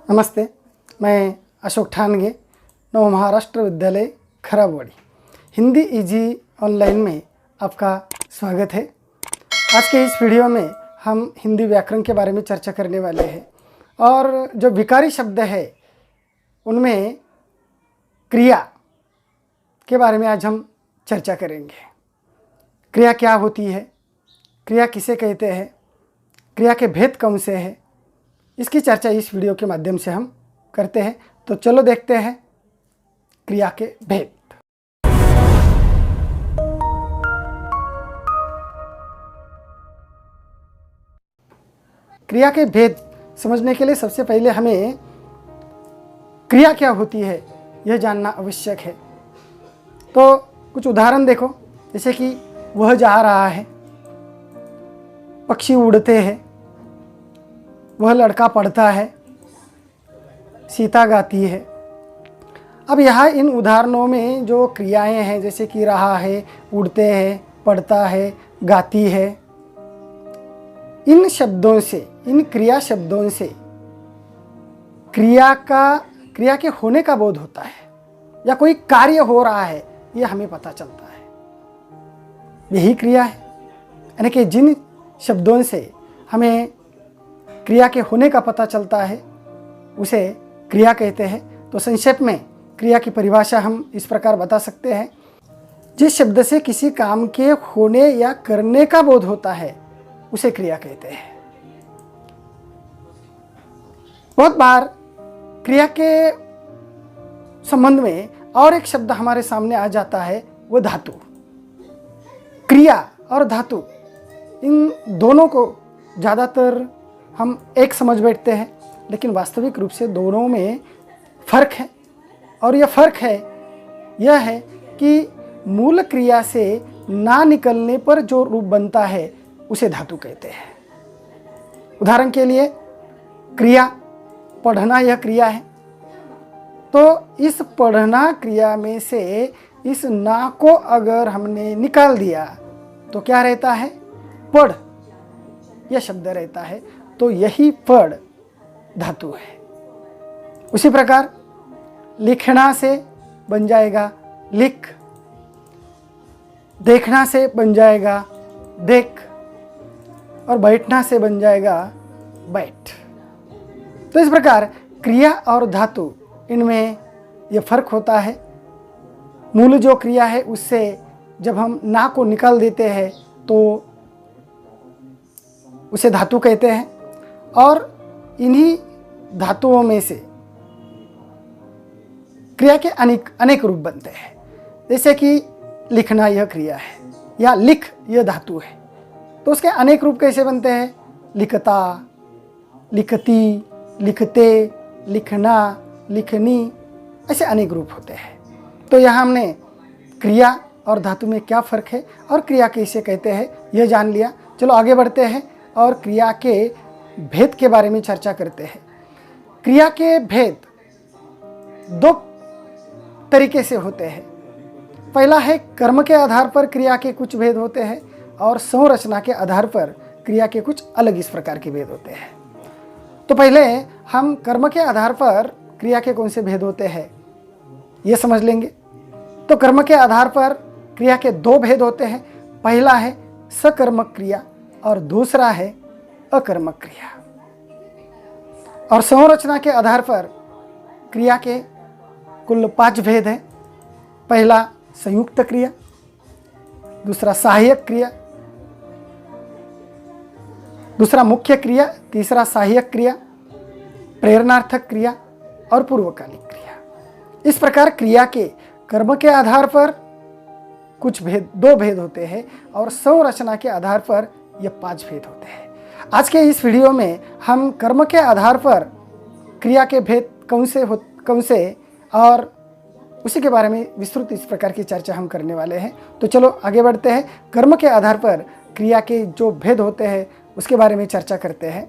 नमस्ते, मैं अशोक ठानगे, नव महाराष्ट्र विद्यालय खराबवाड़ी, हिंदी इजी ऑनलाइन में आपका स्वागत है। आज के इस वीडियो में हम हिंदी व्याकरण के बारे में चर्चा करने वाले हैं और जो विकारी शब्द है उनमें क्रिया के बारे में आज हम चर्चा करेंगे। क्रिया क्या होती है, क्रिया किसे कहते हैं, क्रिया के भेद कौन से हैं, इसकी चर्चा इस वीडियो के माध्यम से हम करते हैं। तो चलो देखते हैं क्रिया के भेद। क्रिया के भेद समझने के लिए सबसे पहले हमें क्रिया क्या होती है यह जानना आवश्यक है। तो कुछ उदाहरण देखो, जैसे कि वह जा रहा है, पक्षी उड़ते हैं, वह लड़का पढ़ता है, सीता गाती है। अब यहाँ इन उदाहरणों में जो क्रियाएं हैं, जैसे कि रहा है, उड़ते हैं, पढ़ता है, गाती है, इन शब्दों से, इन क्रिया शब्दों से क्रिया के होने का बोध होता है या कोई कार्य हो रहा है यह हमें पता चलता है। यही क्रिया है, यानी कि जिन शब्दों से हमें क्रिया के होने का पता चलता है उसे क्रिया कहते हैं। तो संक्षेप में क्रिया की परिभाषा हम इस प्रकार बता सकते हैं, जिस शब्द से किसी काम के होने या करने का बोध होता है उसे क्रिया कहते हैं। बहुत बार क्रिया के संबंध में और एक शब्द हमारे सामने आ जाता है, वो धातु। क्रिया और धातु इन दोनों को ज़्यादातर हम एक समझ बैठते हैं, लेकिन वास्तविक रूप से दोनों में फ़र्क है। और यह फ़र्क है यह है कि मूल क्रिया से ना निकलने पर जो रूप बनता है उसे धातु कहते हैं। उदाहरण के लिए क्रिया पढ़ना, यह क्रिया है, तो इस पढ़ना क्रिया में से इस ना को अगर हमने निकाल दिया तो क्या रहता है, पढ़, यह शब्द रहता है। तो यही पढ़ धातु है। उसी प्रकार लिखना से बन जाएगा लिख, देखना से बन जाएगा देख, और बैठना से बन जाएगा बैठ। तो इस प्रकार क्रिया और धातु इनमें यह फर्क होता है। मूल जो क्रिया है उससे जब हम ना को निकाल देते हैं तो उसे धातु कहते हैं, और इन्हीं धातुओं में से क्रिया के अनेक रूप बनते हैं। जैसे कि लिखना यह क्रिया है या लिख यह धातु है, तो उसके अनेक रूप कैसे बनते हैं, लिखता, लिखती, लिखते, लिखना, लिखनी, ऐसे अनेक रूप होते हैं। तो यहाँ हमने क्रिया और धातु में क्या फ़र्क है और क्रिया कैसे कहते हैं यह जान लिया। चलो आगे बढ़ते हैं और क्रिया के भेद के बारे में चर्चा करते हैं। क्रिया के भेद दो तरीके से होते हैं। पहला है कर्म के आधार पर क्रिया के कुछ भेद होते हैं, और संरचना के आधार पर क्रिया के कुछ अलग इस प्रकार के भेद होते हैं। तो पहले हम कर्म के आधार पर क्रिया के कौन से भेद होते हैं ये समझ लेंगे। तो कर्म के आधार पर क्रिया के दो भेद होते हैं। पहला है सकर्मक क्रिया और दूसरा है अकर्मक क्रिया। और संरचना के आधार पर क्रिया के कुल 5 भेद हैं। पहला संयुक्त क्रिया, दूसरा सहायक क्रिया, दूसरा मुख्य क्रिया, तीसरा सहायक क्रिया, प्रेरणार्थक क्रिया और पूर्वकालिक क्रिया। इस प्रकार क्रिया के कर्म के आधार पर कुछ भेद, 2 भेद होते हैं, और संरचना के आधार पर यह 5 भेद होते हैं। आज के इस वीडियो में हम कर्म के आधार पर क्रिया के भेद कौन से और उसी के बारे में विस्तृत इस प्रकार की चर्चा हम करने वाले हैं। तो चलो आगे बढ़ते हैं। कर्म के आधार पर क्रिया के जो भेद होते हैं उसके बारे में चर्चा करते हैं।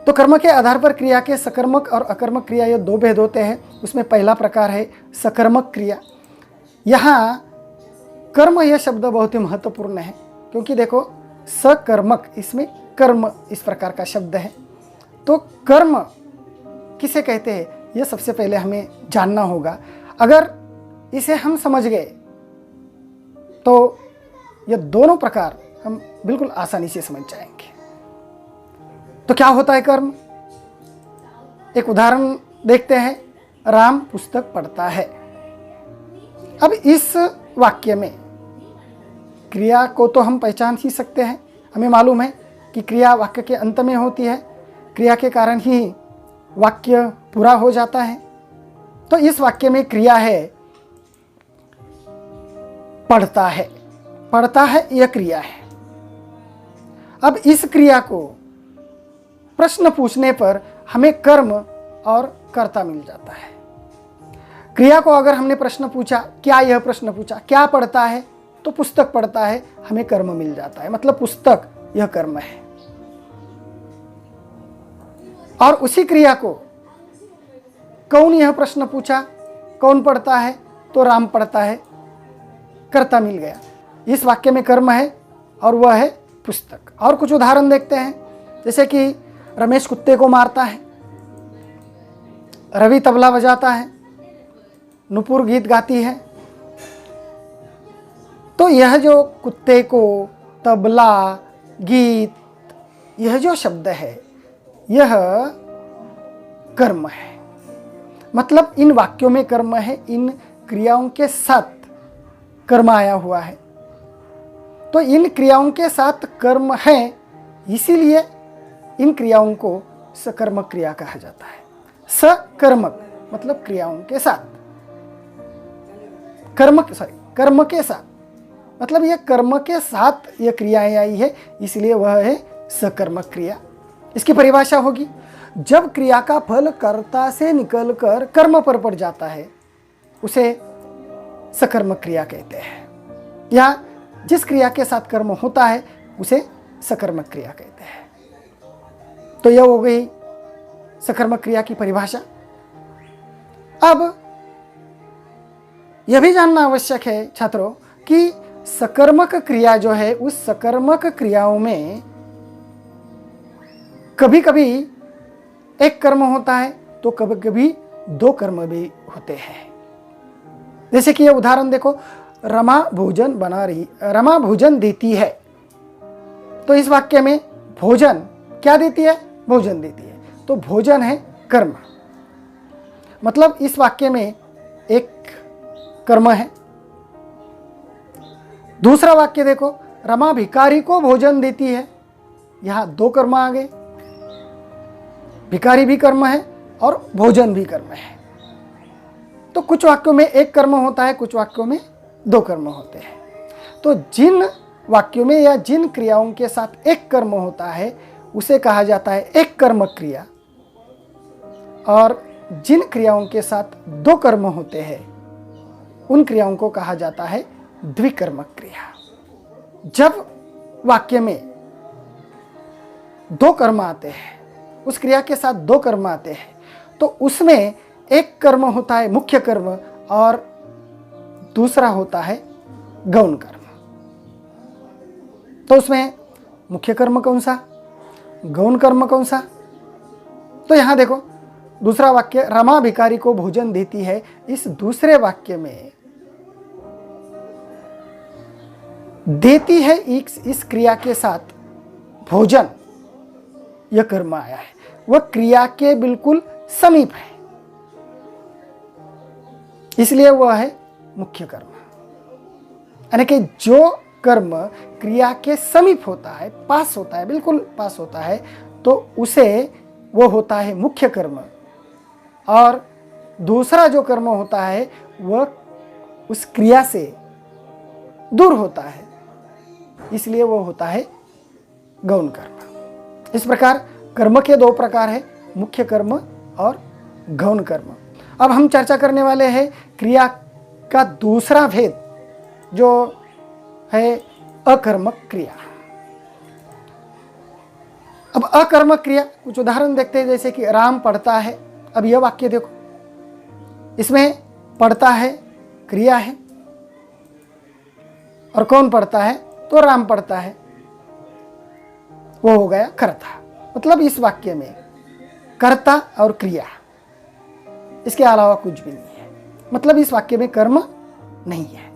तो कर्म के आधार पर क्रिया के सकर्मक और अकर्मक क्रिया ये 2 भेद होते हैं। उसमें पहला प्रकार है सकर्मक क्रिया। यहाँ कर्म यह शब्द बहुत ही महत्वपूर्ण है, क्योंकि देखो सकर्मक, इसमें कर्म इस प्रकार का शब्द है। तो कर्म किसे कहते हैं, ये सबसे पहले हमें जानना होगा। अगर इसे हम समझ गए तो ये दोनों प्रकार हम बिल्कुल आसानी से समझ जाएंगे। तो क्या होता है कर्म? एक उदाहरण देखते हैं। राम पुस्तक पढ़ता है। अब इस वाक्य में क्रिया को तो हम पहचान ही सकते हैं। हमें मालूम है कि क्रिया वाक्य के अंत में होती है, क्रिया के कारण ही वाक्य पूरा हो जाता है। तो इस वाक्य में क्रिया है पढ़ता है। पढ़ता है यह क्रिया है। अब इस क्रिया को प्रश्न पूछने पर हमें कर्म और कर्ता मिल जाता है। क्रिया को अगर हमने प्रश्न पूछा, क्या यह प्रश्न पूछा, क्या पढ़ता है, तो पुस्तक पढ़ता है, हमें कर्म मिल जाता है, मतलब पुस्तक यह कर्म है। और उसी क्रिया को कौन यह प्रश्न पूछा, कौन पढ़ता है, तो राम पढ़ता है, कर्ता मिल गया। इस वाक्य में कर्म है और वह है पुस्तक। और कुछ उदाहरण देखते हैं, जैसे कि रमेश कुत्ते को मारता है, रवि तबला बजाता है, नुपुर गीत गाती है। तो यह जो कुत्ते को, तबला, गीत, यह जो शब्द है यह कर्म है। मतलब इन वाक्यों में कर्म है, इन क्रियाओं के साथ कर्म आया हुआ है। तो इन क्रियाओं के साथ कर्म है, इसीलिए इन क्रियाओं को सकर्मक क्रिया कहा जाता है। सकर्मक मतलब क्रियाओं के साथ, कर्म के साथ, मतलब यह कर्म के साथ यह क्रियाएं आई है, इसलिए वह है सकर्मक क्रिया। इसकी परिभाषा होगी, जब क्रिया का फल कर्ता से निकलकर कर्म पर पड़ जाता है उसे सकर्मक क्रिया कहते हैं, या जिस क्रिया के साथ कर्म होता है उसे सकर्मक क्रिया कहते हैं। तो यह हो गई सकर्मक क्रिया की परिभाषा। अब यह भी जानना आवश्यक है छात्रों कि सकर्मक क्रिया जो है, उस सकर्मक क्रियाओं में कभी कभी एक कर्म होता है तो कभी कभी दो कर्म भी होते हैं। जैसे कि यह उदाहरण देखो, रमा भोजन बना रही, रमा भोजन देती है। तो इस वाक्य में भोजन क्या देती है? भोजन देती है। तो भोजन है कर्म, मतलब इस वाक्य में एक कर्म है। दूसरा वाक्य देखो, रमा भिखारी को भोजन देती है। यहां दो कर्म आ गए, भिखारी भी कर्म है और भोजन भी कर्म है। तो कुछ वाक्यों में एक कर्म होता है, कुछ वाक्यों में दो कर्म होते हैं। तो जिन वाक्यों में या जिन क्रियाओं के साथ एक कर्म होता है उसे कहा जाता है एक कर्मक क्रिया, और जिन क्रियाओं के साथ दो कर्म होते हैं उन क्रियाओं को कहा जाता है द्विकर्मक क्रिया। जब वाक्य में दो कर्म आते हैं, उस क्रिया के साथ दो कर्म आते हैं, तो उसमें एक कर्म होता है मुख्य कर्म और दूसरा होता है गौण कर्म। तो उसमें मुख्य कर्म कौन सा, गौण कर्म कौन सा? तो यहां देखो, दूसरा वाक्य रमा भिखारी को भोजन देती है, इस दूसरे वाक्य में देती है इस क्रिया के साथ भोजन, यह कर्म आया है, वह क्रिया के बिल्कुल समीप है, इसलिए वह है मुख्य कर्म। यानी कि जो कर्म क्रिया के समीप होता है, पास होता है, बिल्कुल पास होता है, तो उसे वो होता है मुख्य कर्म, और दूसरा जो कर्म होता है वह उस क्रिया से दूर होता है, इसलिए वो होता है गौण कर्म। इस प्रकार कर्म के दो प्रकार है, मुख्य कर्म और गौण कर्म। अब हम चर्चा करने वाले हैं क्रिया का दूसरा भेद जो है अकर्मक क्रिया। अब अकर्मक क्रिया कुछ उदाहरण देखते हैं, जैसे कि राम पढ़ता है। अब यह वाक्य देखो, इसमें पढ़ता है क्रिया है, और कौन पढ़ता है? तो राम पढ़ता है, वो हो गया कर्ता। मतलब इस वाक्य में कर्ता और क्रिया इसके अलावा कुछ भी नहीं है। मतलब इस वाक्य में कर्म नहीं है।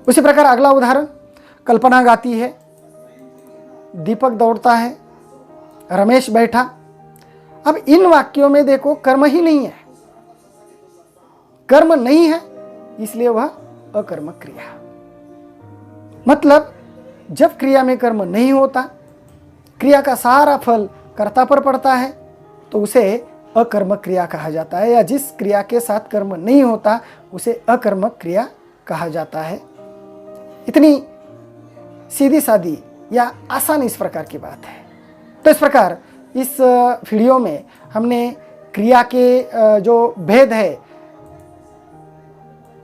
उसी प्रकार अगला उदाहरण, कल्पना गाती है, दीपक दौड़ता है, रमेश बैठा। अब इन वाक्यों में देखो कर्म ही नहीं है, कर्म नहीं है इसलिए वह अकर्मक क्रिया। मतलब जब क्रिया में कर्म नहीं होता, क्रिया का सारा फल कर्ता पर पड़ता है, तो उसे अकर्मक क्रिया कहा जाता है, या जिस क्रिया के साथ कर्म नहीं होता उसे अकर्मक क्रिया कहा जाता है। इतनी सीधी सादी या आसान इस प्रकार की बात है। तो इस प्रकार इस वीडियो में हमने क्रिया के जो भेद है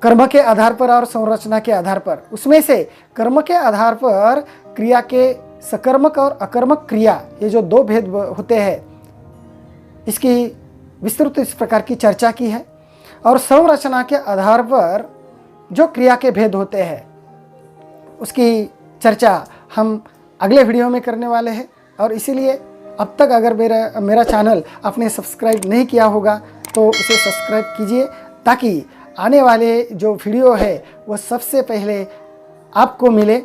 कर्म के आधार पर और संरचना के आधार पर, उसमें से कर्म के आधार पर क्रिया के सकर्मक और अकर्मक क्रिया, ये जो दो भेद होते हैं, इसकी विस्तृत इस प्रकार की चर्चा की है। और संरचना के आधार पर जो क्रिया के भेद होते हैं उसकी चर्चा हम अगले वीडियो में करने वाले हैं। और इसीलिए अब तक अगर मेरा चैनल आपने सब्सक्राइब नहीं किया होगा तो उसे सब्सक्राइब कीजिए, ताकि आने वाले जो वीडियो है वो सबसे पहले आपको मिले।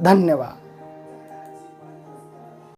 धन्यवाद।